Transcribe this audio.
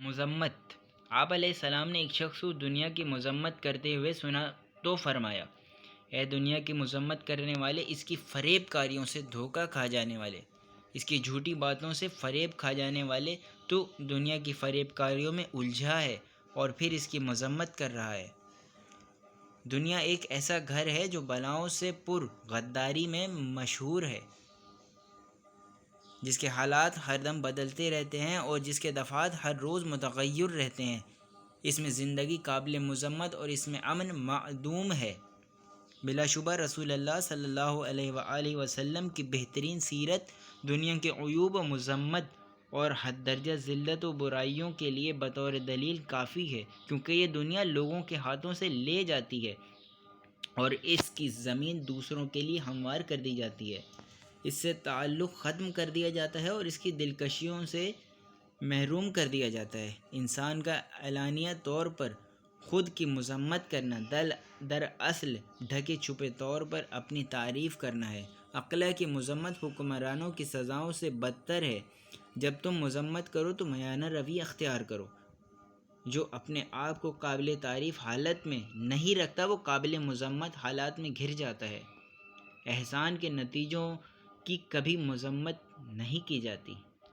مذمت۔ آپ علیہ السلام نے ایک شخص کو دنیا کی مذمت کرتے ہوئے سنا تو فرمایا: اے دنیا کی مذمت کرنے والے، اس کی فریب کاریوں سے دھوکہ کھا جانے والے، اس کی جھوٹی باتوں سے فریب کھا جانے والے، تو دنیا کی فریب کاریوں میں الجھا ہے اور پھر اس کی مذمت کر رہا ہے۔ دنیا ایک ایسا گھر ہے جو بلاؤں سے پر غداری میں مشہور ہے، جس کے حالات ہر دم بدلتے رہتے ہیں اور جس کے دفعات ہر روز متغیر رہتے ہیں۔ اس میں زندگی قابل مذمت اور اس میں امن معدوم ہے۔ بلا شبہ رسول اللہ صلی اللہ علیہ وآلہ وسلم کی بہترین سیرت دنیا کے عیوب و مذمت اور حد درجہ ذلت و برائیوں کے لیے بطور دلیل کافی ہے، کیونکہ یہ دنیا لوگوں کے ہاتھوں سے لے جاتی ہے اور اس کی زمین دوسروں کے لیے ہموار کر دی جاتی ہے، اس سے تعلق ختم کر دیا جاتا ہے اور اس کی دلکشیوں سے محروم کر دیا جاتا ہے۔ انسان کا اعلانیہ طور پر خود کی مذمت کرنا دراصل ڈھکے چھپے طور پر اپنی تعریف کرنا ہے۔ عقلہ کی مذمت حکمرانوں کی سزاؤں سے بدتر ہے۔ جب تم مذمت کرو تو میانہ روی اختیار کرو۔ جو اپنے آپ کو قابل تعریف حالت میں نہیں رکھتا وہ قابل مذمت حالات میں گھر جاتا ہے۔ احسان کے نتیجوں کی کبھی مذمت نہیں کی جاتی۔